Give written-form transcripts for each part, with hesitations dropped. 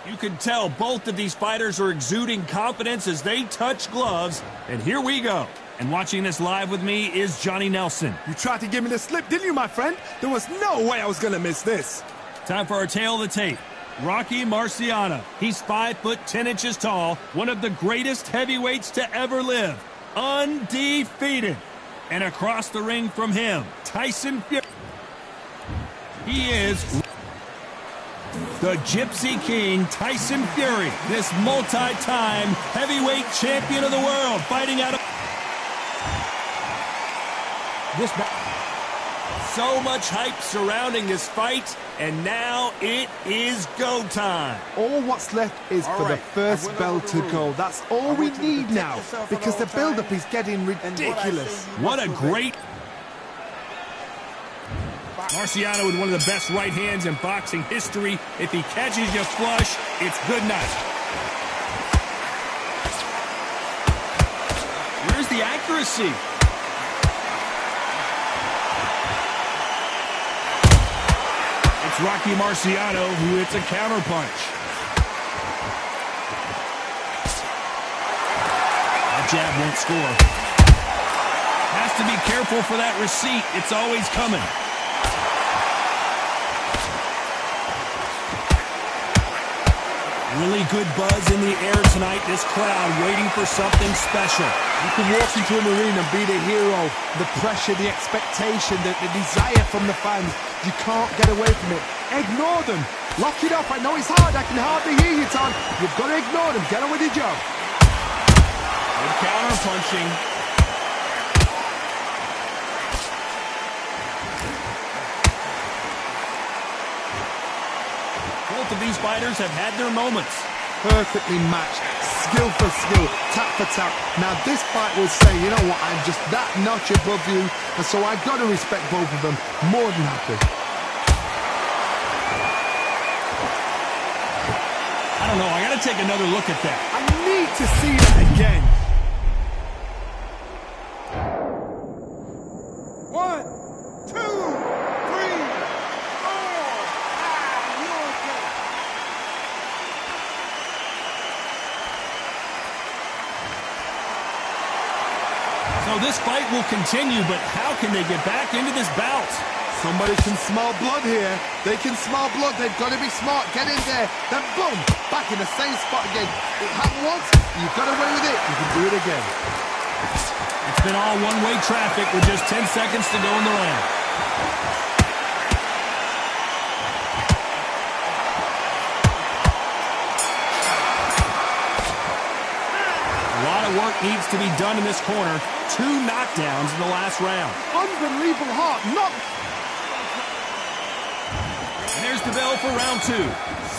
You can tell both of these fighters are exuding confidence as they touch gloves. And here we go. And watching this live with me is Johnny Nelson. You tried to give me the slip, didn't you, my friend? There was no way I was going to miss this. Time for our tale of the tape. Rocky Marciano. He's 5'10" tall, one of the greatest heavyweights to ever live. Undefeated. And across the ring from him, Tyson Fury. He is the Gypsy King, Tyson Fury, this multi-time heavyweight champion of the world, fighting out of this. So much hype surrounding this fight, and now it is go time. All what's left is for the first bell to go. That's all we need now, because the build-up is getting ridiculous. What a great... Marciano with one of the best right hands in boxing history. If he catches you flush, it's good night. Where's the accuracy? It's Rocky Marciano who hits a counterpunch. That jab won't score. Has to be careful for that receipt. It's always coming. Really good buzz in the air tonight. This crowd waiting for something special. You can walk into an arena and be the hero. The pressure, the expectation, the desire from the fans. You can't get away from it. Ignore them. Lock it up. I know it's hard. I can hardly hear you, Tom. You've got to ignore them. Get on with your job. Good counter punching. Both of these fighters have had their moments. Perfectly matched, skill for skill, tap for tap. Now this fight will say, you know what, I'm just that notch above you, and so I've got to respect both of them. More than happy. I don't know, I gotta take another look at that. I need to see that again. 1, 2, 3. So this fight will continue, but how can they get back into this bout? Somebody can smell blood here. They can smell blood. They've got to be smart. Get in there. Then boom, back in the same spot again. It happened once. You got away with it. You can do it again. It's been all one-way traffic with just 10 seconds to go in the round. Work needs to be done in this corner. 2 knockdowns in the last round. Unbelievable heart. And there's the bell for round 2.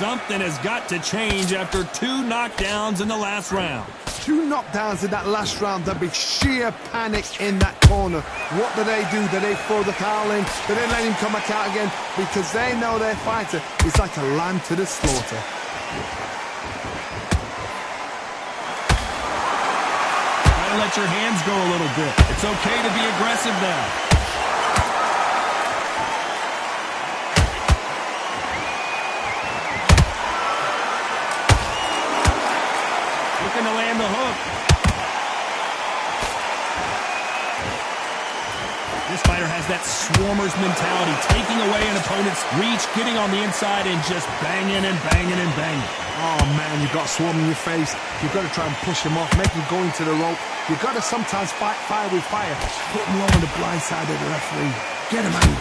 Something has got to change after 2 knockdowns in the last round. 2 knockdowns in that last round. There'll be sheer panic in that corner. What do? Do they throw the towel in? Do they let him come back out again? Because they know their fighter is like a lamb to the slaughter. Let your hands go a little bit. It's okay to be aggressive now. Looking to land the hook. This fighter has that swarmer's mentality, taking away an opponent's reach, getting on the inside and just banging and banging and banging. Oh man, you've got swarm in your face. You've got to try and push him off, make him go into the rope. You've got to sometimes fight fire with fire. Put him low on the blind side of the referee. Get him angry.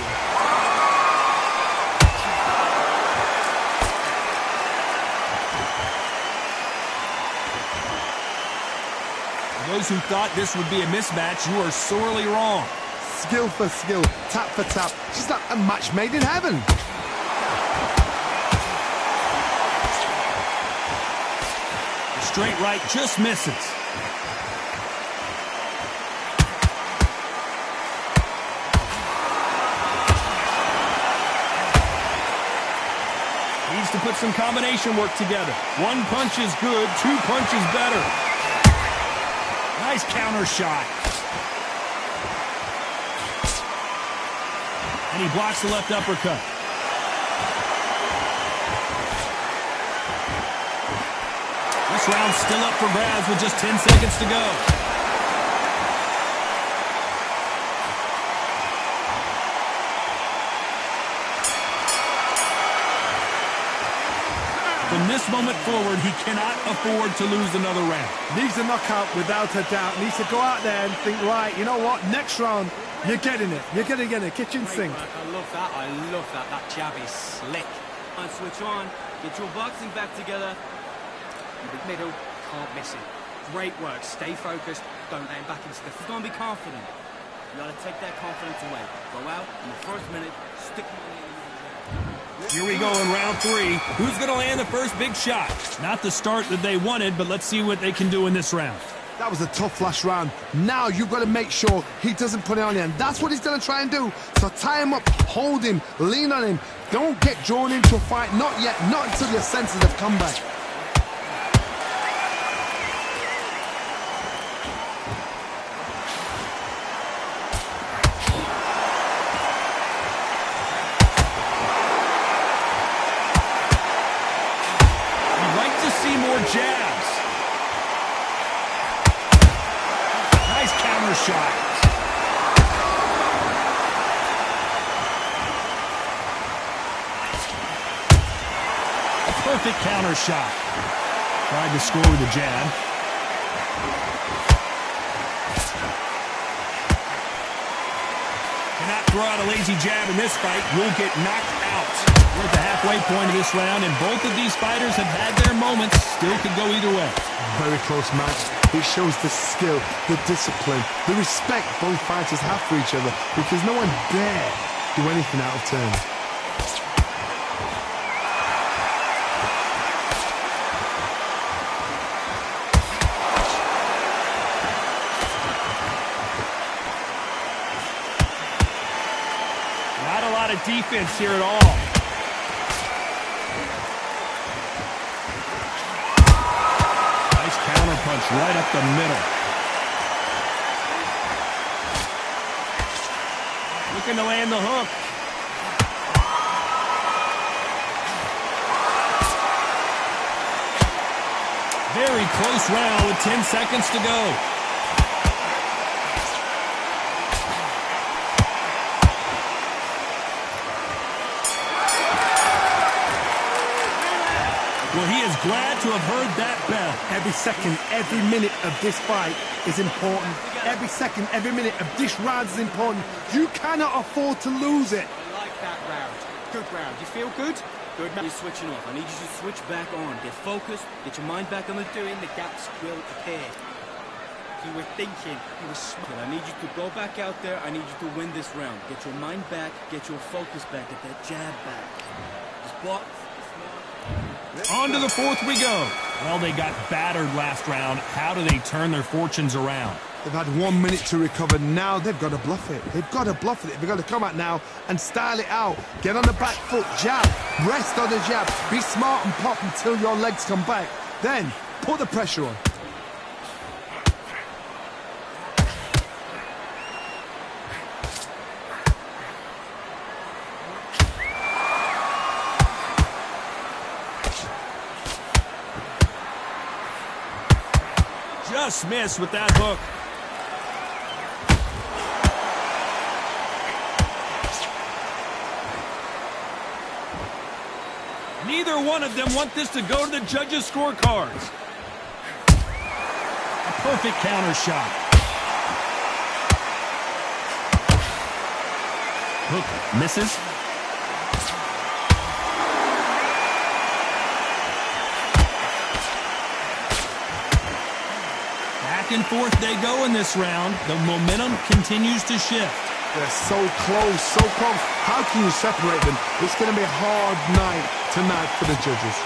For those who thought this would be a mismatch, you are sorely wrong. Skill for skill, tap for tap. Just like a match made in heaven. Straight right just misses. Needs to put some combination work together. 1 punch is good, 2 punches better. Nice counter shot. And he blocks the left uppercut. This round's still up for grabs with just 10 seconds to go. From this moment forward, he cannot afford to lose another round. Needs a knockout without a doubt. Needs to go out there and think, right, you know what, next round, you're getting it. You're going to get it. Kitchen sink. I love that. I love that. That jab is slick. And switch on. Get your boxing back together. The middle, can't miss it. Great work. Stay focused. Don't let him back into the... He's going to be confident. You got to take that confidence away. Go out in the first minute. Stick him on the... Here we go in round 3. Who's going to land the first big shot? Not the start that they wanted, but let's see what they can do in this round. That was a tough last round. Now you've got to make sure he doesn't put it on you, and that's what he's going to try and do. So tie him up, hold him, lean on him. Don't get drawn into a fight. Not yet. Not until your senses have come back. Jabs. Nice counter shot. A perfect counter shot. Tried to score with a jab. Cannot throw out a lazy jab in this fight. You'll get knocked out. We're at the halfway point of this round, and both of these fighters have had their moments. Still could go either way. Very close match. It shows the skill, the discipline, the respect both fighters have for each other, because no one dare do anything out of turn. Not a lot of defense here at all. Punch right up the middle. Looking to land the hook. Very close round with 10 seconds to go. Well, he is glad to have heard that bell. Every second, every minute of this fight is important. Every second, every minute of this round is important. You cannot afford to lose it. I like that round. Good round. You feel good? Good. You're switching off. I need you to switch back on. Get focused. Get your mind back on the doing. The gaps will appear. You were thinking. You were smart. I need you to go back out there. I need you to win this round. Get your mind back. Get your focus back. Get that jab back. Just block. On to the fourth we go. Well, they got battered last round. How do they turn their fortunes around? They've had 1 minute to recover. Now they've got to bluff it. They've got to bluff it. They've got to come out now and style it out. Get on the back foot, jab, rest on the jab. Be smart and pop until your legs come back. Then put the pressure on. Just missed with that hook. Neither one of them want this to go to the judges' scorecards. A perfect counter shot. Hook misses. Back and forth they go in this round. The momentum continues to shift. They're so close, so close. How can you separate them? It's going to be a hard night tonight for the judges.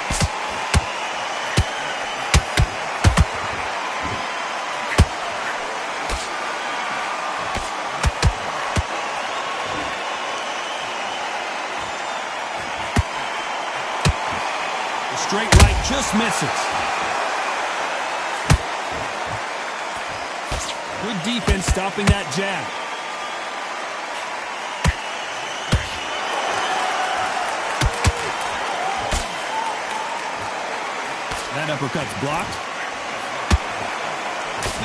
The straight right just misses. Good defense stopping that jab. That That uppercut's blocked.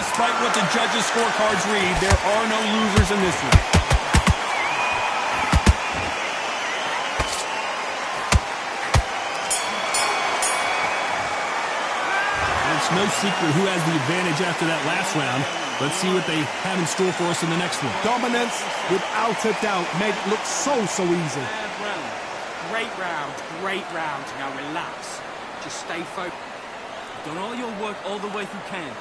Despite what the judges' scorecards read, there are no losers in this one. It's no secret who has the advantage after that last round. Let's see what they have in store for us in the next one. Dominance, without a doubt, made it look so easy. Great round. Now relax. Just stay focused. Done all your work all the way through camp.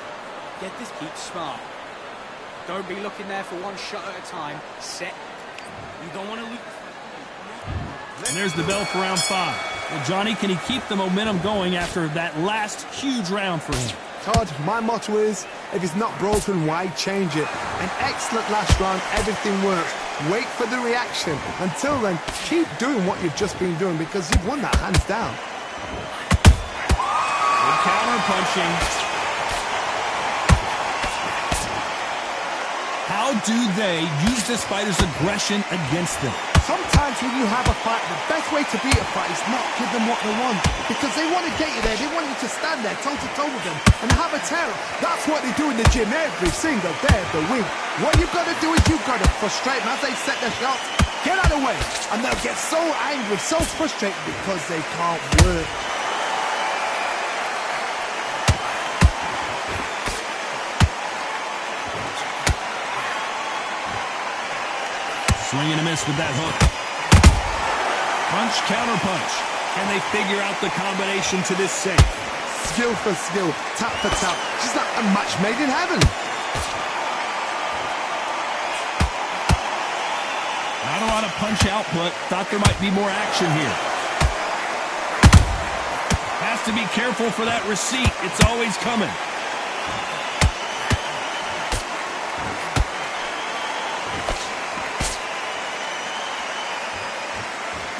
Get this, keep smart. Don't be looking there for one shot at a time. Set. You don't want to lose. And there's the bell for round 5. Well, Johnny, can he keep the momentum going after that last huge round for him? Todd, my motto is, if it's not broken, why change it? An excellent last round, everything works. Wait for the reaction. Until then, keep doing what you've just been doing because you've won that hands down. Good counter punching. How do they use this fighter's aggression against them? Sometimes when you have a fight, the best way to beat a fight is not give them what they want. Because they want to get you there. They want you to stand there toe-to-toe with them and have a terror. That's what they do in the gym every single day of the week. What you've got to do is you've got to frustrate them as they set their shots. Get out of the way. And they'll get so angry, so frustrated because they can't work. Swing and a miss with that hook. Punch, counter punch. Can they figure out the combination to this safe? Skill for skill, tap for tap. Just like a match made in heaven. Not a lot of punch output. Thought there might be more action here. Has to be careful for that receipt. It's always coming.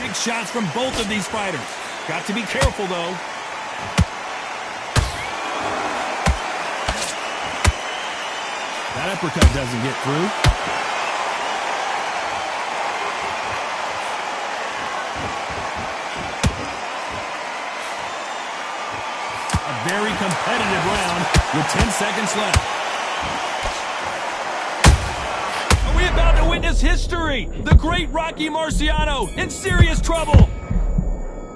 Big shots from both of these fighters. Got to be careful, though. That uppercut doesn't get through. A very competitive round with 10 seconds left. Are we about to witness history? The great Rocky Marciano in serious trouble.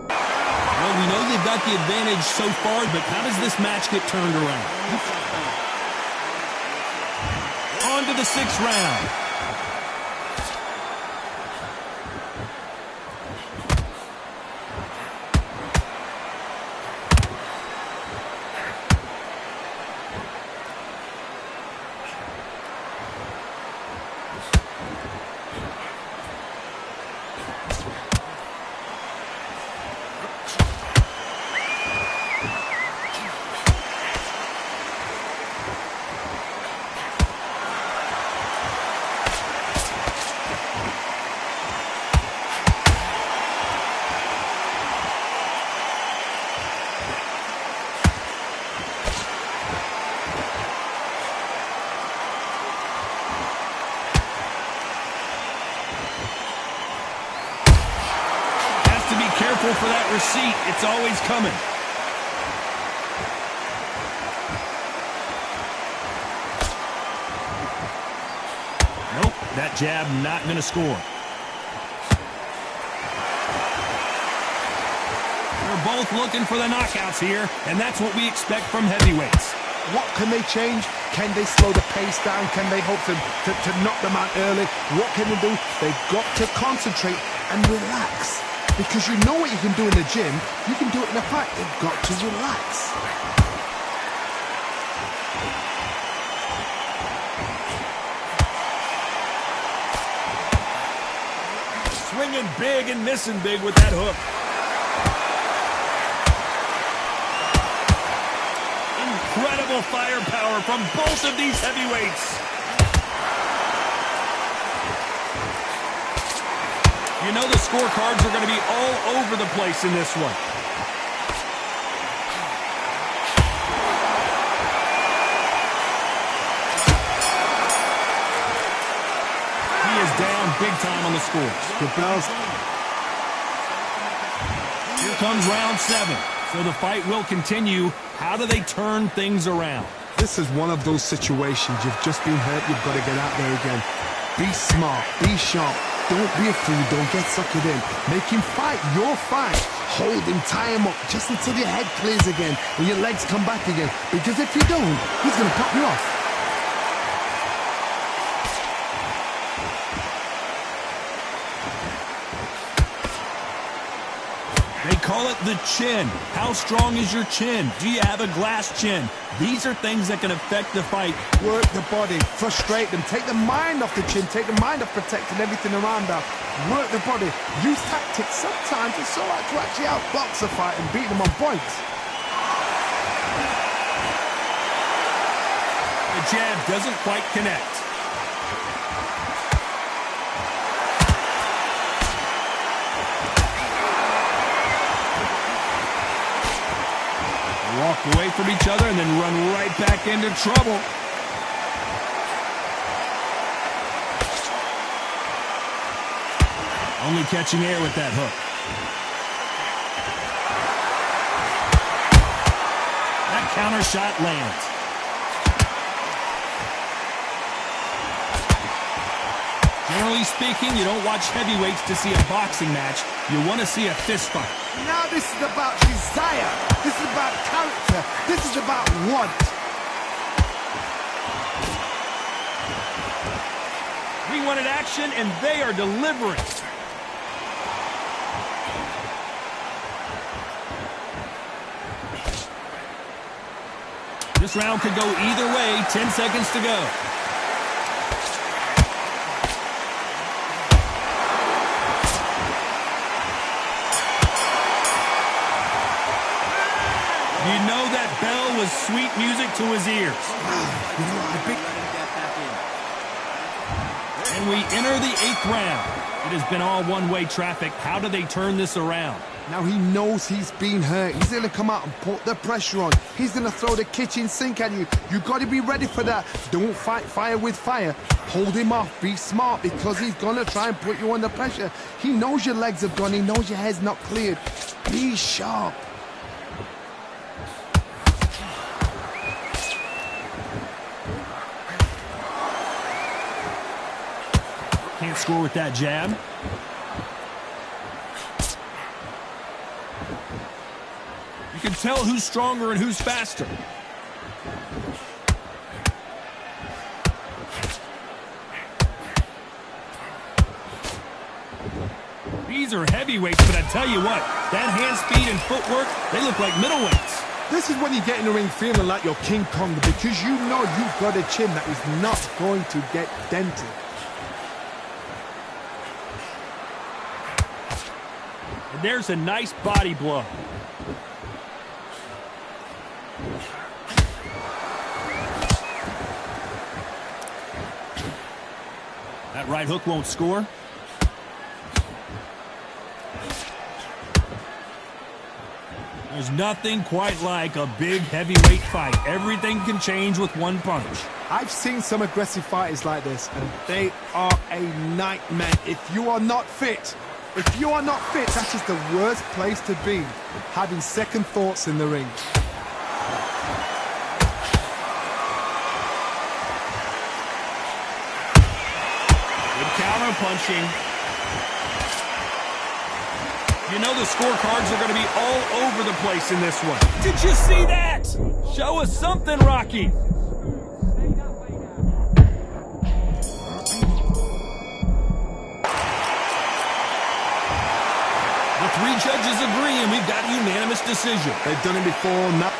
Well, we know they've got the advantage so far, but how does this match get turned around? On to the 6th round. Careful for that receipt. It's always coming. Nope, that jab not going to score. They're both looking for the knockouts here, and that's what we expect from heavyweights. What can they change? Can they slow the pace down? Can they hope to knock them out early? What can they do? They've got to concentrate and relax. Because you know what you can do in the gym, you can do it in a fight. They've got to relax. Swinging big and missing big with that hook. Incredible firepower from both of these heavyweights. You know the scorecards are going to be all over the place in this one. He is down big time on the scores. Good bells. Here comes round 7. So the fight will continue. How do they turn things around? This is one of those situations. You've just been hurt. You've got to get out there again. Be smart. Be sharp. Don't be a fool. Don't get suckered in. Make him fight your fight. Hold him. Tie him up just until your head clears again and your legs come back again. Because if you don't, he's going to pop you off. They call it the chin. How strong is your chin? Do you have a glass chin? These are things that can affect the fight. Work the body, frustrate them, take the mind off the chin, take the mind off protecting everything around that. Work the body, use tactics. Sometimes it's so hard to actually outbox a fight and beat them on points. The jab doesn't quite connect. Walk away from each other and then run right back into trouble. Only catching air with that hook. That counter shot lands. Generally speaking, you don't watch heavyweights to see a boxing match. You want to see a fist fight. Now this is about desire. This is about character. This is about want. We wanted action, and they are delivering. This round could go either way. 10 seconds to go. You know that bell was sweet music to his ears. You know, I think... And we enter the 8th round. It has been all one-way traffic. How do they turn this around? Now he knows he's been hurt. He's going to come out and put the pressure on. He's going to throw the kitchen sink at you. You've got to be ready for that. Don't fight fire with fire. Hold him off. Be smart because he's going to try and put you under pressure. He knows your legs have gone. He knows your head's not cleared. Be sharp. Can't score with that jab. You can tell who's stronger and who's faster. These are heavyweights, but I tell you what, that hand speed and footwork, they look like middleweights. This is when you get in the ring feeling like you're King Kong because you know you've got a chin that is not going to get dented. And there's a nice body blow. That right hook won't score. There's nothing quite like a big heavyweight fight. Everything can change with one punch. I've seen some aggressive fighters like this, and they are a nightmare. If you are not fit, that is the worst place to be, having second thoughts in the ring. Good counter punching. You know the scorecards are going to be all over the place in this one. Did you see that? Show us something, Rocky. The 3 judges agree, and we've got a unanimous decision. They've done it before. Now